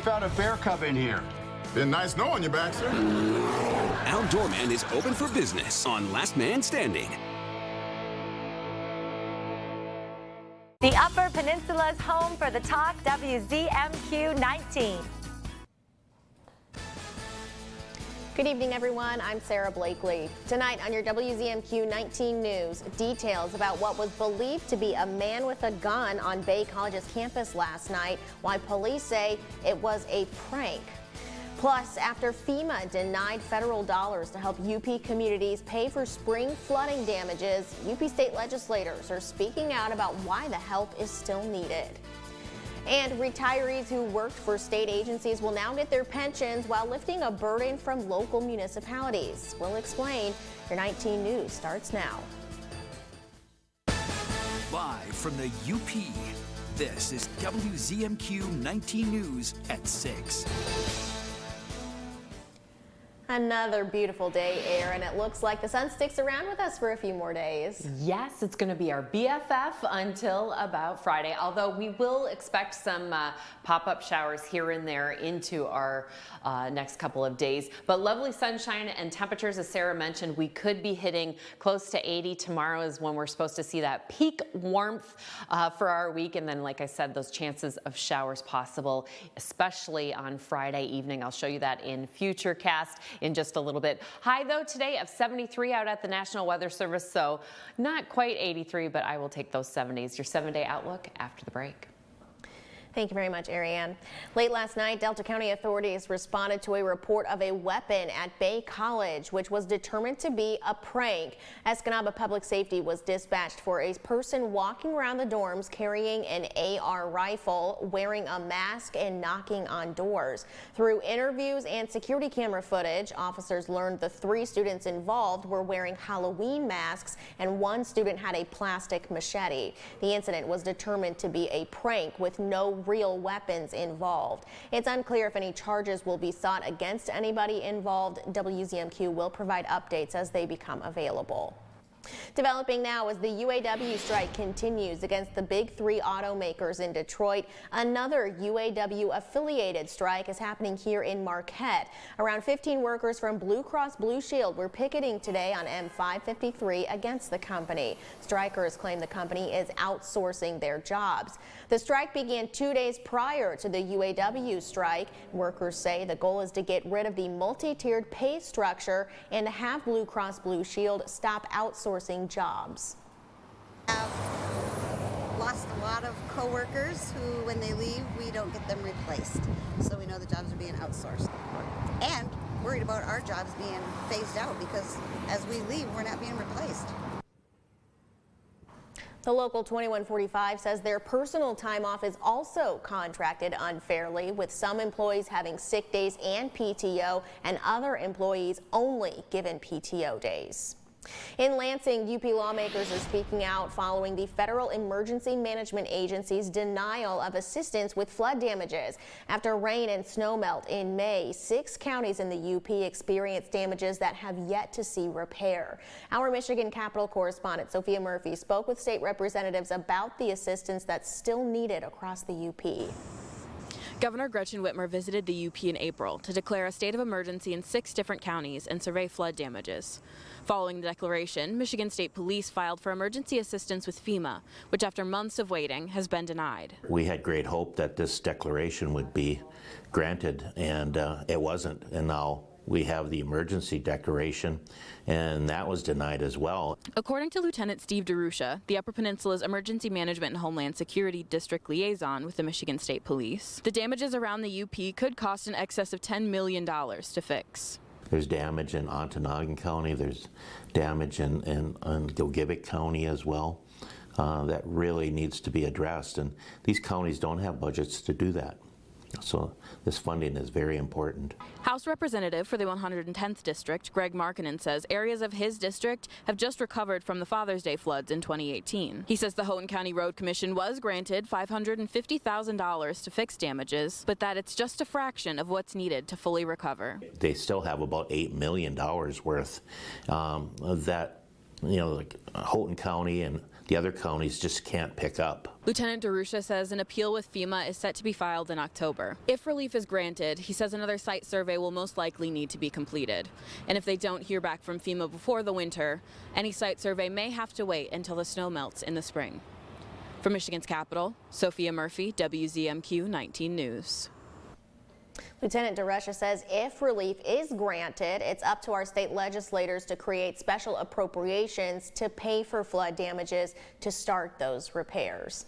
found a bear cub in here. Been nice knowing you, Baxter. Outdoor Man is open for business on Last Man Standing. The Upper Peninsula's home for the talk, WZMQ 19. Good evening, everyone. I'm Sarah Blakely. Tonight on your WZMQ 19 news, details about what was believed to be a man with a gun on Bay College's campus last night, why police say it was a prank. Plus, after FEMA denied federal dollars to help UP communities pay for spring flooding damages, UP state legislators are speaking out about why the help is still needed. And retirees who worked for state agencies will now get their pensions while lifting a burden from local municipalities. We'll explain. Your 19 News starts now. Live from the UP, this is WZMQ 19 News at 6. Another beautiful day, Air, and it looks like the sun sticks around with us for a few more days. Yes, it's going to be our BFF until about Friday, although we will expect some pop-up showers here and there into our next couple of days. But lovely sunshine and temperatures, as Sarah mentioned, we could be hitting close to 80. Tomorrow is when we're supposed to see that peak warmth for our week. And then, like I said, those chances of showers possible, especially on Friday evening. I'll show you that in Futurecast in just a little bit. High, though, today of 73 out at the National Weather Service, so not quite 83, but I will take those 70s. Your 7-day outlook after the break. Thank you very much, Ariane. Late last night, Delta County authorities responded to a report of a weapon at Bay College, which was determined to be a prank. Escanaba Public Safety was dispatched for a person walking around the dorms carrying an AR rifle, wearing a mask, and knocking on doors. Through interviews and security camera footage, officers learned the 3 students involved were wearing Halloween masks and 1 student had a plastic machete. The incident was determined to be a prank with no real weapons involved. It's unclear if any charges will be sought against anybody involved. WZMQ will provide updates as they become available. Developing now as the UAW strike continues against the big 3 automakers in Detroit. Another UAW affiliated strike is happening here in Marquette. Around 15 workers from Blue Cross Blue Shield were picketing today on M553 against the company. Strikers claim the company is outsourcing their jobs. The strike began 2 days prior to the UAW strike. Workers say the goal is to get rid of the multi-tiered pay structure and to have Blue Cross Blue Shield stop outsourcing jobs. I've lost a lot of co-workers who, when they leave, we don't get them replaced. So we know the jobs are being outsourced. And worried about our jobs being phased out because as we leave, we're not being replaced. The local 2145 says their personal time off is also contracted unfairly, with some employees having sick days and PTO and other employees only given PTO days. In Lansing, UP lawmakers are speaking out following the Federal Emergency Management Agency's denial of assistance with flood damages. After rain and snowmelt in May, 6 counties in the UP experienced damages that have yet to see repair. Our Michigan Capitol correspondent Sophia Murphy spoke with state representatives about the assistance that's still needed across the UP. Governor Gretchen Whitmer visited the UP in April to declare a state of emergency in 6 different counties and survey flood damages. Following the declaration, Michigan State Police filed for emergency assistance with FEMA, which after months of waiting has been denied. We had great hope that this declaration would be granted, and it wasn't. And now we have the emergency declaration, and that was denied as well. According to Lieutenant Steve DeRusha, the Upper Peninsula's Emergency Management and Homeland Security District Liaison with the Michigan State Police, the damages around the UP could cost in excess of $10 million to fix. There's damage in Ontonagon County, there's damage in Gilgibic County as well. That really needs to be addressed, and these counties don't have budgets to do that. So this funding is very important. House Representative for the 110th District, Greg Markinen, says areas of his district have just recovered from the Father's Day floods in 2018. He says the Houghton County Road Commission was granted $550,000 to fix damages, but that it's just a fraction of what's needed to fully recover. They still have about $8 million worth that, like Houghton County and the other counties just can't pick up. Lieutenant DeRusha says an appeal with FEMA is set to be filed in October. If relief is granted, he says another site survey will most likely need to be completed. And if they don't hear back from FEMA before the winter, any site survey may have to wait until the snow melts in the spring. From Michigan's capital, Sophia Murphy, WZMQ 19 News. Lieutenant DeRusha says if relief is granted, it's up to our state legislators to create special appropriations to pay for flood damages to start those repairs.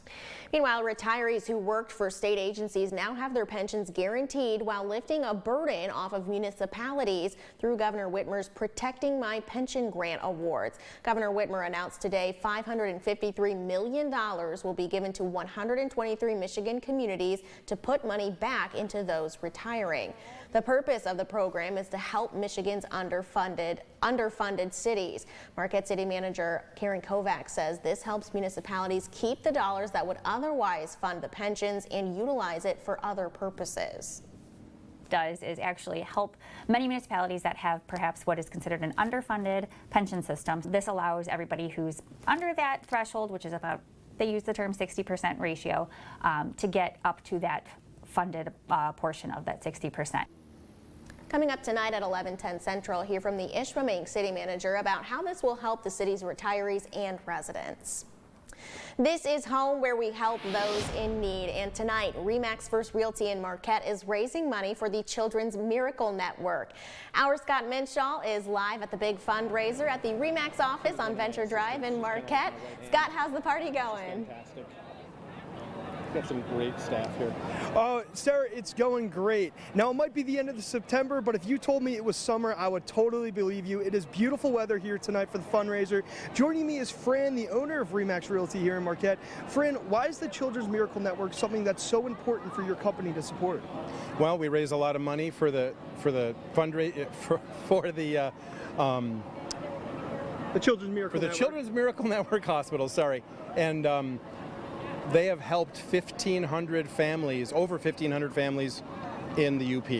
Meanwhile, retirees who worked for state agencies now have their pensions guaranteed while lifting a burden off of municipalities through Governor Whitmer's Protecting My Pension Grant Awards. Governor Whitmer announced today $553 million will be given to 123 Michigan communities to put money back into those retiring. The purpose of the program is to help Michigan's underfunded cities. Marquette City Manager Karen Kovac says this helps municipalities keep the dollars that would otherwise fund the pensions and utilize it for other purposes. Does is actually help many municipalities that have perhaps what is considered an underfunded pension system. This allows everybody who's under that threshold, which is about, they use the term 60% ratio, to get up to that funded portion of that 60%. Coming up tonight at 11:10 Central, hear from the Ishpeming City Manager about how this will help the city's retirees and residents. This is home where we help those in need, and tonight RE/MAX First Realty in Marquette is raising money for the Children's Miracle Network. Our Scott Minshaw is live at the big fundraiser at the RE/MAX office on Venture Drive in Marquette. Scott, how's the party going? Fantastic. Got some great staff here. Sarah, it's going great. Now, it might be the end of September, but if you told me it was summer, I would totally believe you. It is beautiful weather here tonight for the fundraiser. Joining me is Fran, the owner of RE/MAX Realty here in Marquette. Fran, why is the Children's Miracle Network something that's so important for your company to support? Well, we raise a lot of money for the fundraiser for the Children's Miracle Network. Children's Miracle Network Hospital. Sorry, and they have helped 1,500 families, over 1,500 families in the UP.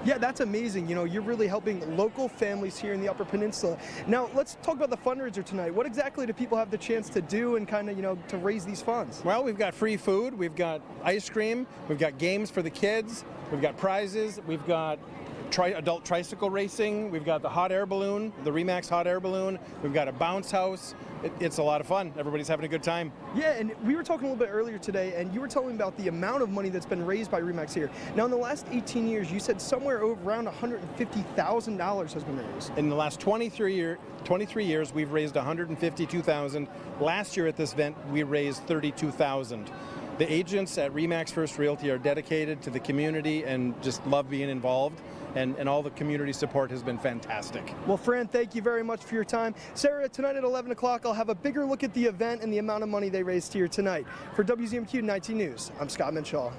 Yeah, that's amazing. You know, you're really helping local families here in the Upper Peninsula. Now, let's talk about the fundraiser tonight. What exactly do people have the chance to do and kind of, to raise these funds? Well, we've got free food, we've got ice cream, we've got games for the kids, we've got prizes, we've got adult tricycle racing, we've got the hot air balloon, the RE/MAX hot air balloon, we've got a bounce house. It's a lot of fun. Everybody's having a good time. Yeah, and we were talking a little bit earlier today, and you were telling me about the amount of money that's been raised by RE/MAX here. Now, in the last 18 years, you said somewhere around $150,000 has been raised. In the last 23 years, we've raised $152,000. Last year at this event, we raised $32,000. The agents at RE/MAX First Realty are dedicated to the community and just love being involved. And all the community support has been fantastic. Well, Fran, thank you very much for your time. Sarah, tonight at 11 o'clock, I'll have a bigger look at the event and the amount of money they raised here tonight. For WZMQ 19 News, I'm Scott Minshaw.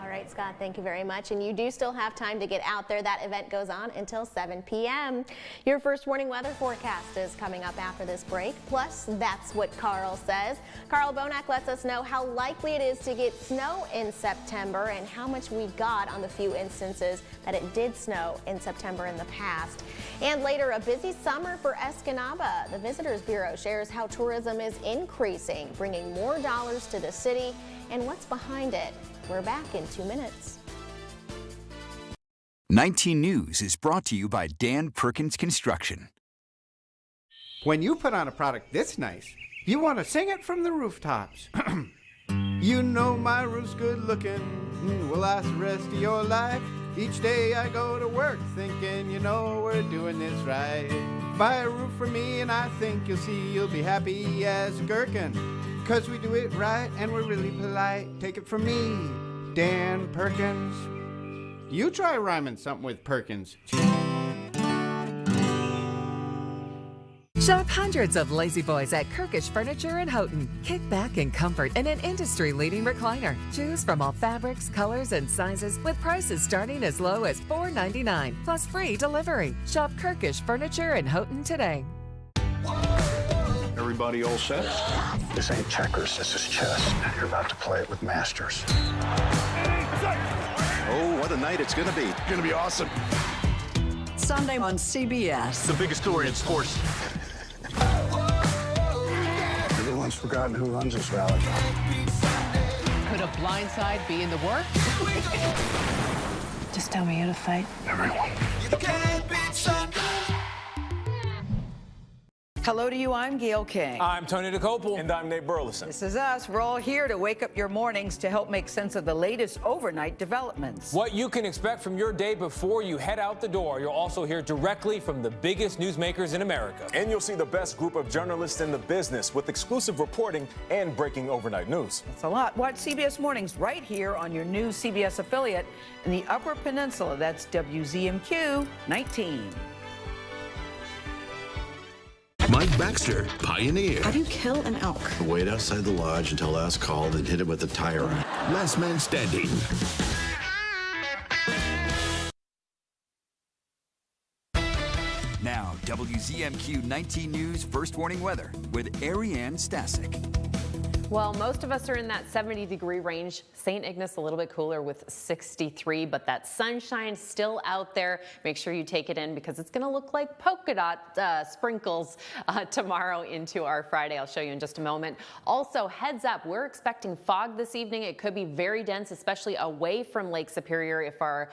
All right, Scott, thank you very much. And you do still have time to get out there. That event goes on until 7 p.m. Your first warning weather forecast is coming up after this break. Plus, that's what Carl says. Carl Bonak lets us know how likely it is to get snow in September and how much we got on the few instances that it did snow in September in the past. And later, a busy summer for Escanaba. The Visitors Bureau shares how tourism is increasing, bringing more dollars to the city and what's behind it. We're back in 2 minutes. 19 News is brought to you by Dan Perkins Construction. When you put on a product this nice, you want to sing it from the rooftops. You know my roof's good looking, will last the rest of your life. Each day I go to work thinking, we're doing this right. Buy a roof for me and I think you'll be happy as a gherkin. 'Cause we do it right and we're really polite. Take it from me, Dan Perkins. You try rhyming something with Perkins. Shop hundreds of lazy boys at Kirkish Furniture in Houghton. Kick back in comfort in an industry-leading recliner. Choose from all fabrics, colors, and sizes with prices starting as low as $4.99 plus free delivery. Shop Kirkish Furniture in Houghton today. Everybody all set? This ain't checkers, this is chess. You're about to play it with masters. Oh, what a night it's gonna be. Gonna be awesome. Sunday on CBS. The biggest story in sports. Everyone's forgotten who runs this rally. Could a blind side be in the works? Just tell me how to fight. Everyone. Hello to you, I'm Gail King. I'm Tony DeCopel. And I'm Nate Burleson. This is us. We're all here to wake up your mornings to help make sense of the latest overnight developments. What you can expect from your day before you head out the door. You'll also hear directly from the biggest newsmakers in America. And you'll see the best group of journalists in the business with exclusive reporting and breaking overnight news. That's a lot. Watch CBS Mornings right here on your new CBS affiliate in the Upper Peninsula. That's WZMQ 19. Mike Baxter, Pioneer. How do you kill an elk? Wait outside the lodge until last called and hit it with a tire iron. Last Man Standing. Now, WZMQ 19 News First Warning Weather with Ariane Stasek. Well, most of us are in that 70-degree range. St. Ignace a little bit cooler with 63, but that sunshine still out there. Make sure you take it in because it's going to look like polka dot sprinkles tomorrow into our Friday. I'll show you in just a moment. Also, heads up, we're expecting fog this evening. It could be very dense, especially away from Lake Superior if our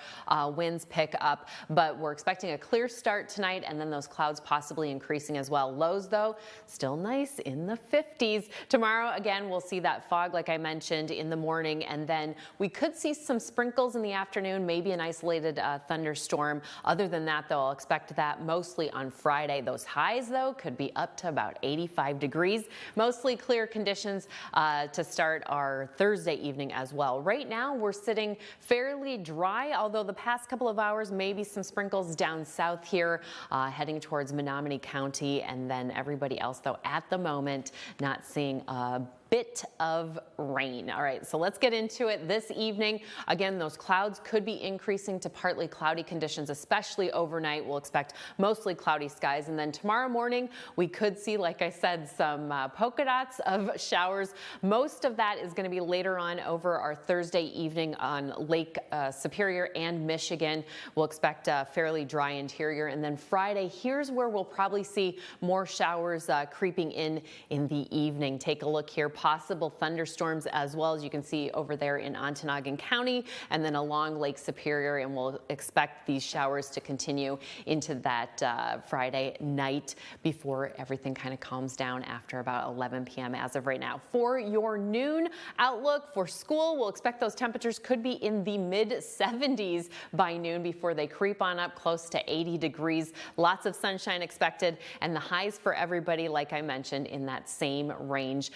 winds pick up. But we're expecting a clear start tonight and then those clouds possibly increasing as well. Lows, though, still nice in the 50s. Tomorrow, again, we'll see that fog, like I mentioned, in the morning, and then we could see some sprinkles in the afternoon, maybe an isolated thunderstorm. Other than that, though, I'll expect that mostly on Friday. Those highs, though, could be up to about 85 degrees. Mostly clear conditions to start our Thursday evening as well. Right now, we're sitting fairly dry, although the past couple of hours, maybe some sprinkles down south here, heading towards Menominee County, and then everybody else, though, at the moment, not seeing a bit of rain. All right, so let's get into it this evening. Again, those clouds could be increasing to partly cloudy conditions, especially overnight. We'll expect mostly cloudy skies. And then tomorrow morning, we could see, like I said, some polka dots of showers. Most of that is going to be later on over our Thursday evening on Lake Superior and Michigan. We'll expect a fairly dry interior. And then Friday, here's where we'll probably see more showers creeping in the evening. Take a look here. Possible thunderstorms as well, as you can see over there in Ontonagon County and then along Lake Superior, and we'll expect these showers to continue into that Friday night before everything kind of calms down after about 11 p.m. as of right now. For your noon outlook for school, we'll expect those temperatures could be in the mid-70s by noon before they creep on up close to 80 degrees. Lots of sunshine expected, and the highs for everybody, like I mentioned, in that same range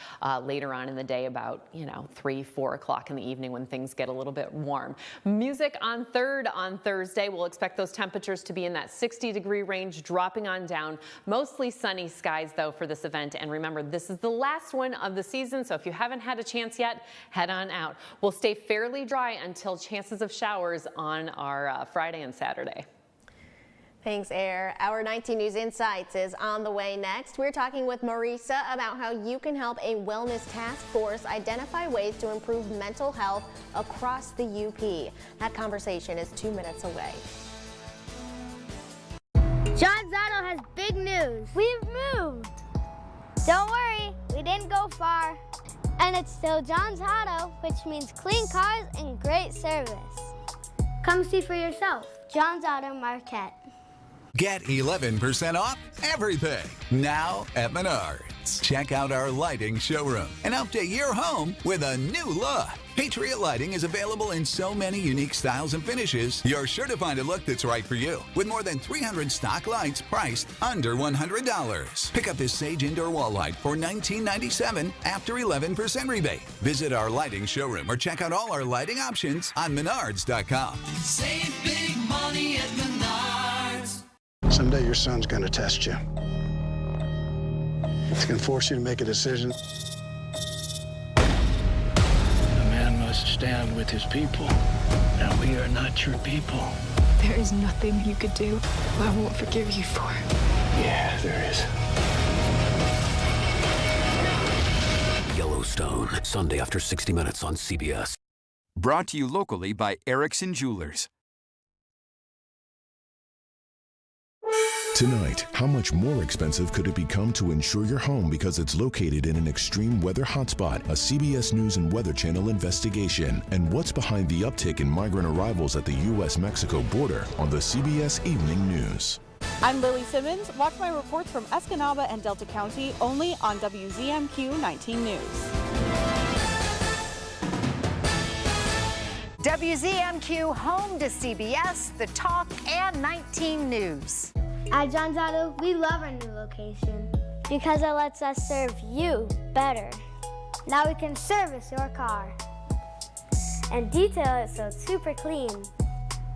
later on in the day, about 3, 4 o'clock in the evening when things get a little bit warm. Music on Third on Thursday. We'll expect those temperatures to be in that 60-degree range, dropping on down. Mostly sunny skies, though, for this event. And remember, this is the last one of the season, so if you haven't had a chance yet, head on out. We'll stay fairly dry until chances of showers on our Friday and Saturday. Thanks, Air. Our 19 News Insights is on the way next. We're talking with Marisa about how you can help a wellness task force identify ways to improve mental health across the UP. That conversation is 2 minutes away. John's Auto has big news. We've moved. Don't worry, we didn't go far. And it's still John's Auto, which means clean cars and great service. Come see for yourself. John's Auto Marquette. Get 11% off everything now at Menards. Check out our lighting showroom and update your home with a new look. Patriot Lighting is available in so many unique styles and finishes, you're sure to find a look that's right for you. With more than 300 stock lights priced under $100. Pick up this Sage Indoor Wall Light for $19.97 after 11% rebate. Visit our lighting showroom or check out all our lighting options on Menards.com. Save big money at Menards. Someday your son's going to test you. It's going to force you to make a decision. A man must stand with his people, and we are not your people. There is nothing you could do I won't forgive you for. Yeah, there is. Yellowstone, Sunday after 60 Minutes on CBS. Brought to you locally by Erickson Jewelers. Tonight, how much more expensive could it become to insure your home because it's located in an extreme weather hotspot? A CBS News and Weather Channel investigation. And what's behind the uptick in migrant arrivals at the U.S.-Mexico border on the CBS Evening News. I'm Lily Simmons. Watch my reports from Escanaba and Delta County only on WZMQ 19 News. WZMQ, home to CBS, The Talk, and 19 News. At John's Auto, we love our new location because it lets us serve you better. Now we can service your car and detail it so it's super clean.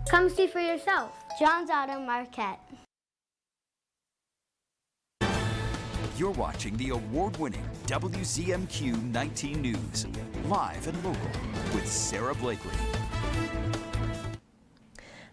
Come see for yourself. John's Auto Marquette. You're watching the award-winning WZMQ 19 News, live and local with Sarah Blakely.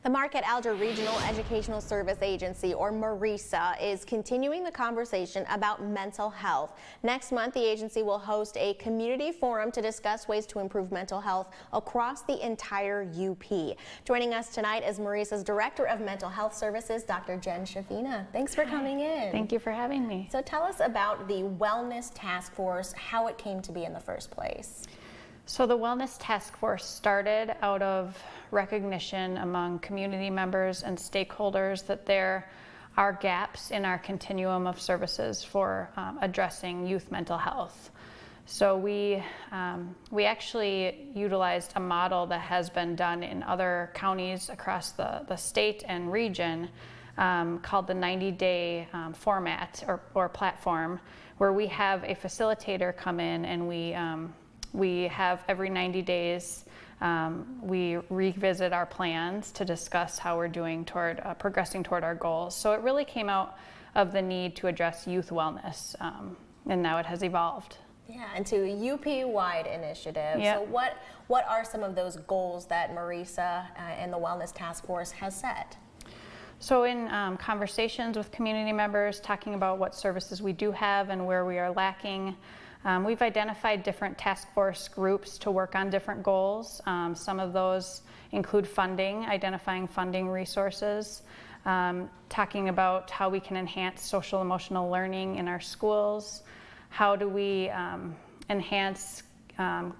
The Marquette-Alger Regional Educational Service Agency, or MARISA, is continuing the conversation about mental health. Next month, the agency will host a community forum to discuss ways to improve mental health across the entire UP. Joining us tonight is MARISA's Director of Mental Health Services, Dr. Jen Shavina. Thanks for coming in. Thank you for having me. So tell us about the Wellness Task Force, how it came to be in the first place. So the Wellness Task Force started out of recognition among community members and stakeholders that there are gaps in our continuum of services for addressing youth mental health. So we actually utilized a model that has been done in other counties across the state and region called the 90-day format or platform, where we have a facilitator come in and we have every 90 days, we revisit our plans to discuss how we're doing toward progressing toward our goals. So it really came out of the need to address youth wellness, and now it has evolved. Yeah, into a UP-wide initiative. Yep. So what are some of those goals that MARISA and the Wellness Task Force has set? So in conversations with community members, talking about what services we do have and where we are lacking, we've identified different task force groups to work on different goals. Some of those include funding, identifying funding resources, talking about how we can enhance social emotional learning in our schools, how do we enhance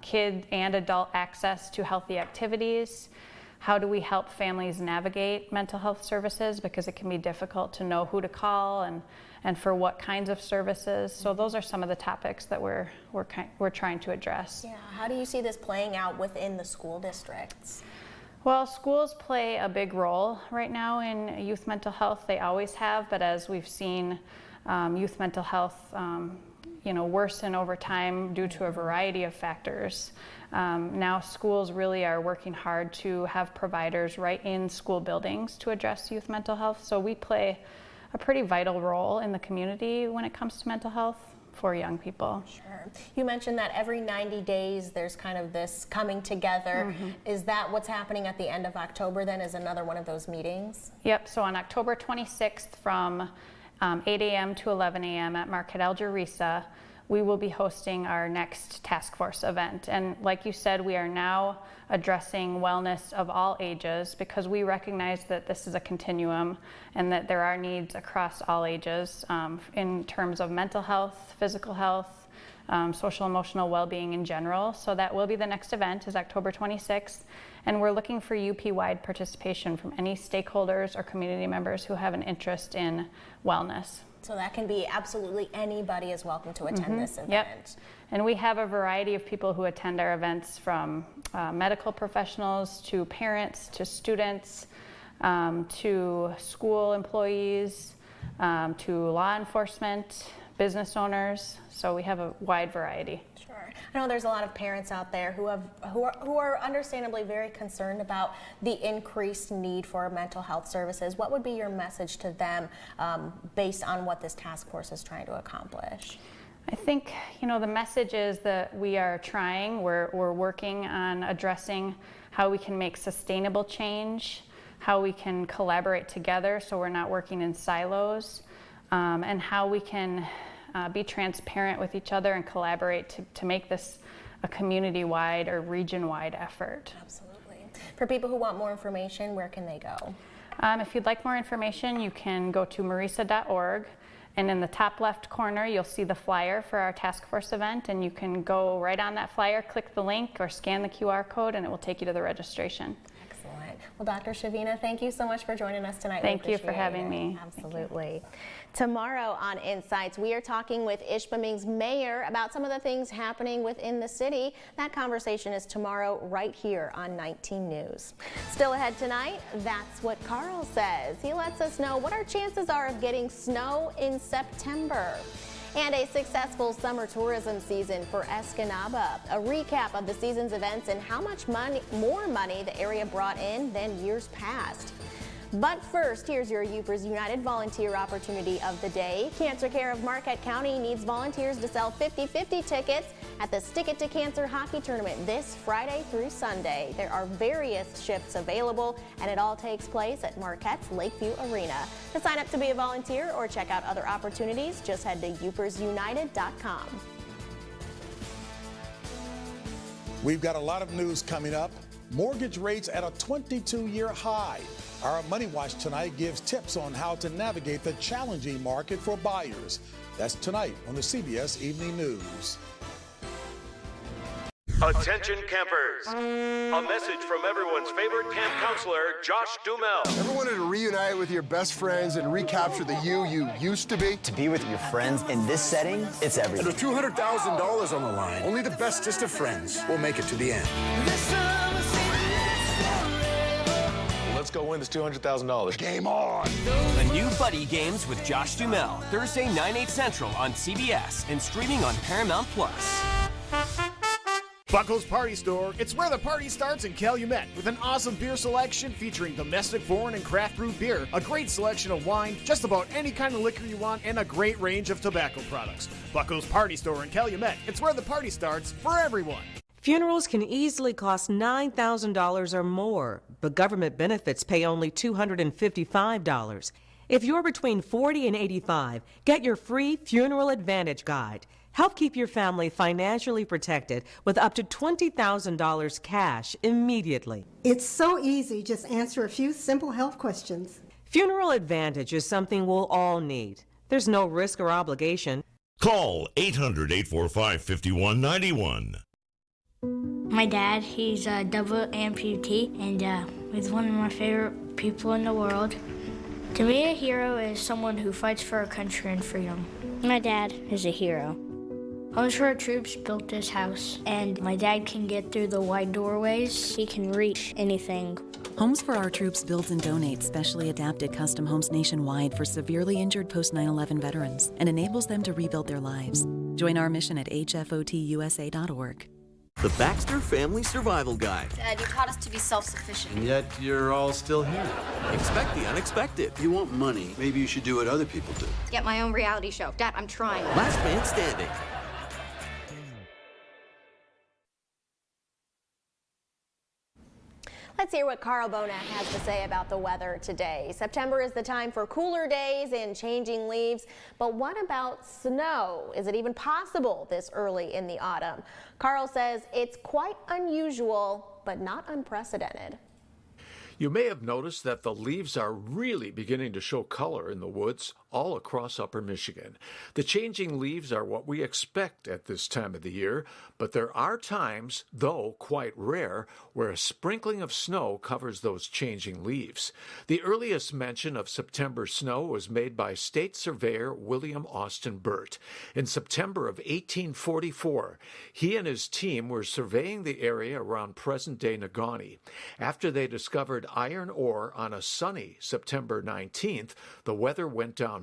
kid and adult access to healthy activities, how do we help families navigate mental health services, because it can be difficult to know who to call and for what kinds of services. So those are some of the topics that we're trying to address. Yeah, how do you see this playing out within the school districts? Well, schools play a big role right now in youth mental health. They always have, but as we've seen youth mental health worsen over time due to a variety of factors. Now schools really are working hard to have providers right in school buildings to address youth mental health. So we play a pretty vital role in the community when it comes to mental health for young people. Sure. You mentioned that every 90 days there's kind of this coming together. Mm-hmm. Is that what's happening at the end of October then, is another one of those meetings? Yep, so on October 26th from 8 a.m. to 11 a.m. at Marquette-Alger RISA, we will be hosting our next task force event. And like you said, we are now addressing wellness of all ages because we recognize that this is a continuum and that there are needs across all ages in terms of mental health, physical health, social emotional well-being in general. So that will be the next event, is October 26th. And we're looking for UP-wide participation from any stakeholders or community members who have an interest in wellness. So that can be absolutely anybody is welcome to attend this event. Yep. And we have a variety of people who attend our events, from medical professionals to parents to students to school employees to law enforcement, business owners. So we have a wide variety. Sure. I know there's a lot of parents out there who are understandably very concerned about the increased need for mental health services. What would be your message to them based on what this task force is trying to accomplish? I think, the message is that we are trying, we're working on addressing how we can make sustainable change, how we can collaborate together so we're not working in silos, and how we can be transparent with each other and collaborate to make this a community-wide or region-wide effort. Absolutely. For people who want more information, where can they go? If you'd like more information, you can go to marisa.org, and in the top left corner you'll see the flyer for our task force event, and you can go right on that flyer, click the link or scan the QR code, and it will take you to the registration. Excellent. Well, Dr. Shavina, thank you so much for joining us tonight. Thank you for having me. Absolutely. Tomorrow on Insights, we are talking with Ishpeming's mayor about some of the things happening within the city. That conversation is tomorrow right here on 19 News. Still ahead tonight, that's what Carl says. He lets us know what our chances are of getting snow in September. And a successful summer tourism season for Escanaba. A recap of the season's events and how much more money the area brought in than years past. But first, here's your Upers United Volunteer Opportunity of the Day. Cancer Care of Marquette County needs volunteers to sell 50-50 tickets at the Stick It to Cancer Hockey Tournament this Friday through Sunday. There are various shifts available, and it all takes place at Marquette's Lakeview Arena. To sign up to be a volunteer or check out other opportunities, just head to upersunited.com. We've got a lot of news coming up. Mortgage rates at a 22-year high. Our Money Watch tonight gives tips on how to navigate the challenging market for buyers. That's tonight on the CBS Evening News. Attention campers. A message from everyone's favorite camp counselor, Josh Dumel. Ever wanted to reunite with your best friends and recapture the you used to be? To be with your friends in this setting, it's everything. And with $200,000 on the line, only the bestest of friends will make it to the end. Let's go win this $200,000. Game on! The new Buddy Games with Josh Dumel, Thursday, 9/8 Central on CBS and streaming on Paramount+. Buckle's Party Store. It's where the party starts in Calumet with an awesome beer selection featuring domestic, foreign, and craft brew beer, a great selection of wine, just about any kind of liquor you want, and a great range of tobacco products. Buckle's Party Store in Calumet. It's where the party starts for everyone. Funerals can easily cost $9,000 or more, but government benefits pay only $255. If you're between 40 and 85, get your free Funeral Advantage Guide. Help keep your family financially protected with up to $20,000 cash immediately. It's so easy. Just answer a few simple health questions. Funeral Advantage is something we'll all need. There's no risk or obligation. Call 800-845-5191. My dad, he's a double amputee, and he's one of my favorite people in the world. To me, a hero is someone who fights for our country and freedom. My dad is a hero. Homes for Our Troops built this house, and my dad can get through the wide doorways. He can reach anything. Homes for Our Troops builds and donates specially adapted custom homes nationwide for severely injured post-9/11 veterans and enables them to rebuild their lives. Join our mission at hfotusa.org. The Baxter Family Survival Guide. Dad, you taught us to be self-sufficient. And yet you're all still here. Expect the unexpected. You want money, maybe you should do what other people do. Get my own reality show. Dad, I'm trying. Last Man Standing. Let's hear what Carl Bonak has to say about the weather today. September is the time for cooler days and changing leaves, but what about snow? Is it even possible this early in the autumn? Carl says it's quite unusual, but not unprecedented. You may have noticed that the leaves are really beginning to show color in the woods all across Upper Michigan. The changing leaves are what we expect at this time of the year, but there are times, though quite rare, where a sprinkling of snow covers those changing leaves. The earliest mention of September snow was made by state surveyor William Austin Burt. In September of 1844, he and his team were surveying the area around present-day Negaunee. After they discovered iron ore on a sunny September 19th, the weather went downhill.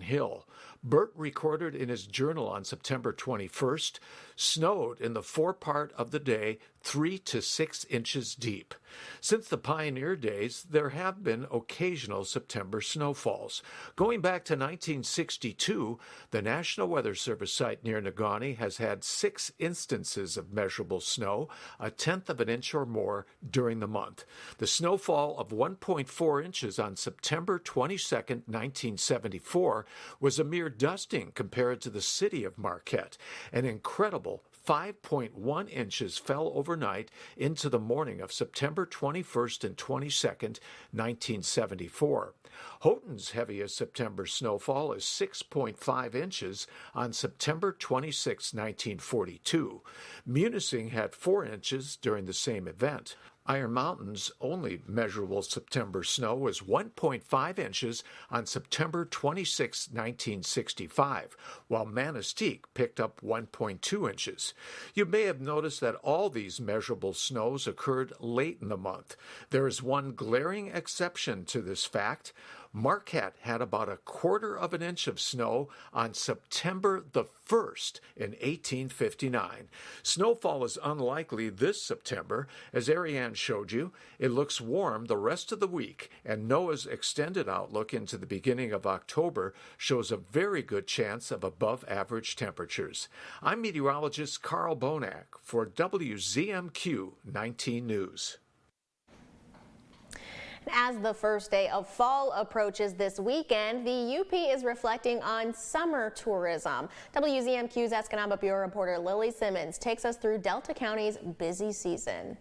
Burt recorded in his journal on September 21st, snowed in the forepart of the day 3 to 6 inches deep. Since the pioneer days, there have been occasional September snowfalls. Going back to 1962, the National Weather Service site near Negaunee has had 6 instances of measurable snow, 1/10 of an inch or more during the month. The snowfall of 1.4 inches on September 22, 1974 was a mere dusting compared to the city of Marquette, an incredible 5.1 inches fell overnight into the morning of September 21st and 22nd, 1974. Houghton's heaviest September snowfall is 6.5 inches on September 26, 1942. Munising had 4 inches during the same event. Iron Mountain's only measurable September snow was 1.5 inches on September 26, 1965, while Manistee picked up 1.2 inches. You may have noticed that all these measurable snows occurred late in the month. There is one glaring exception to this fact. Marquette had about 1/4 of an inch of snow on September the 1st in 1859. Snowfall is unlikely this September. As Ariane showed you, it looks warm the rest of the week, and NOAA's extended outlook into the beginning of October shows a very good chance of above-average temperatures. I'm meteorologist Carl Bonack for WZMQ 19 News. As the first day of fall approaches this weekend, the UP is reflecting on summer tourism. WZMQ's Escanaba Bureau reporter Lily Simmons takes us through Delta County's busy season.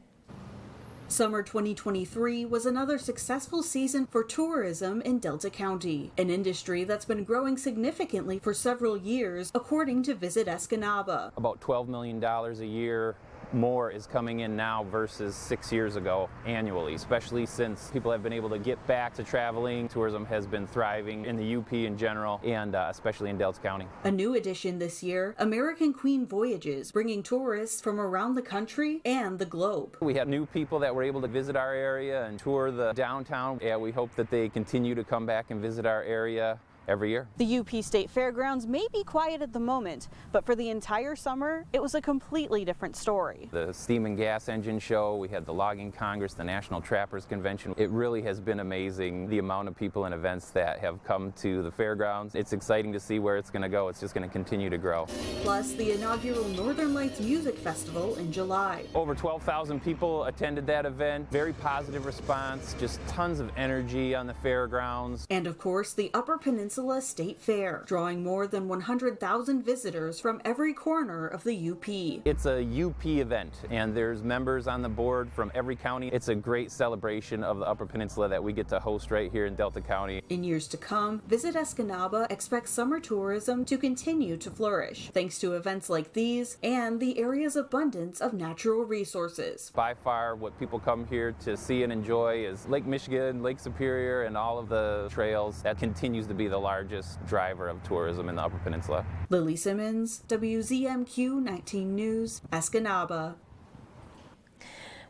Summer 2023 was another successful season for tourism in Delta County, an industry that's been growing significantly for several years, according to Visit Escanaba. About $12 million a year more is coming in now versus 6 years ago annually, especially since people have been able to get back to traveling. Tourism has been thriving in the UP in general, and especially in Delta County. A new addition this year, American Queen Voyages, bringing tourists from around the country and the globe. We have new people that were able to visit our area and tour the downtown. Yeah, we hope that they continue to come back and visit our area every year. The UP State Fairgrounds may be quiet at the moment, but for the entire summer, it was a completely different story. The Steam and Gas Engine Show, we had the Logging Congress, the National Trappers Convention. It really has been amazing, the amount of people and events that have come to the fairgrounds. It's exciting to see where it's going to go. It's just going to continue to grow. Plus, the inaugural Northern Lights Music Festival in July. Over 12,000 people attended that event. Very positive response, just tons of energy on the fairgrounds. And of course, the Upper Peninsula State Fair, drawing more than 100,000 visitors from every corner of the UP. It's a UP event, and there's members on the board from every county. It's a great celebration of the Upper Peninsula that we get to host right here in Delta County. In years to come, Visit Escanaba expects summer tourism to continue to flourish, thanks to events like these and the area's abundance of natural resources. By far, what people come here to see and enjoy is Lake Michigan, Lake Superior, and all of the trails. That continues to be the largest driver of tourism in the Upper Peninsula. Lily Simmons, WZMQ 19 News, Escanaba.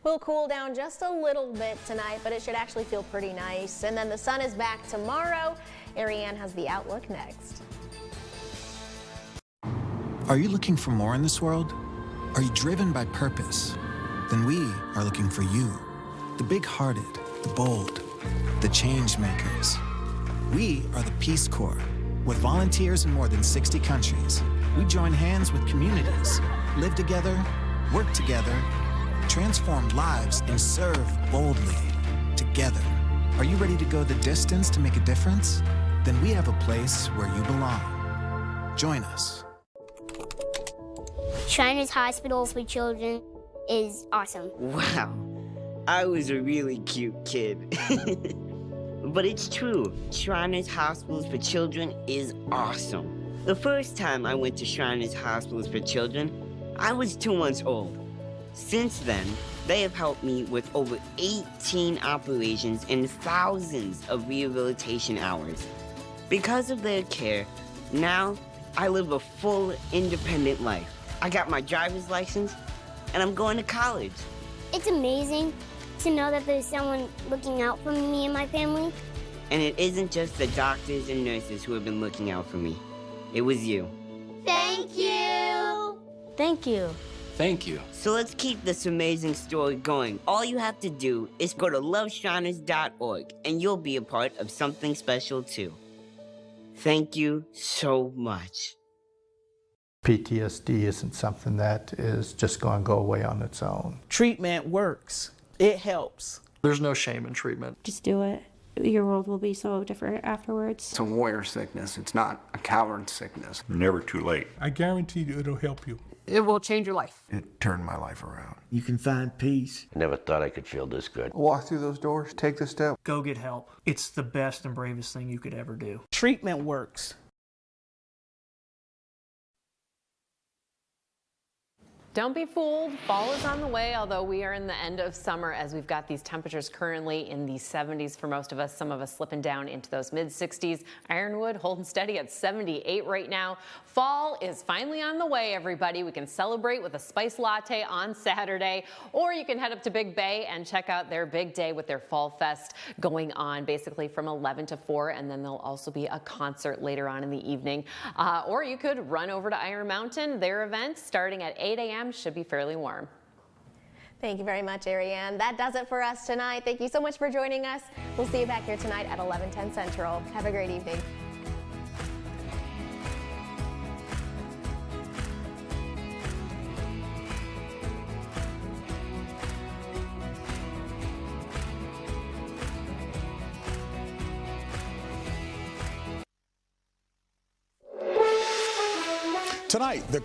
We'll cool down just a little bit tonight, but it should actually feel pretty nice. And then the sun is back tomorrow. Ariane has the outlook next. Are you looking for more in this world? Are you driven by purpose? Then we are looking for you. The big-hearted, the bold, the change makers. We are the Peace Corps. With volunteers in more than 60 countries, we join hands with communities, live together, work together, transform lives, and serve boldly together. Are you ready to go the distance to make a difference? Then we have a place where you belong. Join us. Shriners Hospitals for Children is awesome. Wow, I was a really cute kid. But it's true, Shriners Hospitals for Children is awesome. The first time I went to Shriners Hospitals for Children, I was 2 months old. Since then, they have helped me with over 18 operations and thousands of rehabilitation hours. Because of their care, now I live a full, independent life. I got my driver's license, and I'm going to college. It's amazing to know that there's someone looking out for me and my family. And it isn't just the doctors and nurses who have been looking out for me. It was you. Thank you! Thank you. Thank you. So let's keep this amazing story going. All you have to do is go to loveshriners.org and you'll be a part of something special too. Thank you so much. PTSD isn't something that is just going to go away on its own. Treatment works. It helps. There's no shame in treatment. Just do it. Your world will be so different afterwards. It's a warrior sickness. It's not a coward sickness. Never too late. I guarantee you it'll help you. It will change your life. It turned my life around. You can find peace. I never thought I could feel this good. Walk through those doors, take the step. Go get help. It's the best and bravest thing you could ever do. Treatment works. Don't be fooled. Fall is on the way, although we are in the end of summer as we've got these temperatures currently in the 70s for most of us, some of us slipping down into those mid 60s. Ironwood holding steady at 78 right now. Fall is finally on the way, everybody. We can celebrate with a spice latte on Saturday, or you can head up to Big Bay and check out their big day with their Fall Fest going on basically from 11 to 4, and then there'll also be a concert later on in the evening. Or you could run over to Iron Mountain. Their event starting at 8 a.m. should be fairly warm. Thank you very much, Ariane. That does it for us tonight. Thank you so much for joining us. We'll see you back here tonight at 11:10 Central. Have a great evening. Tonight, the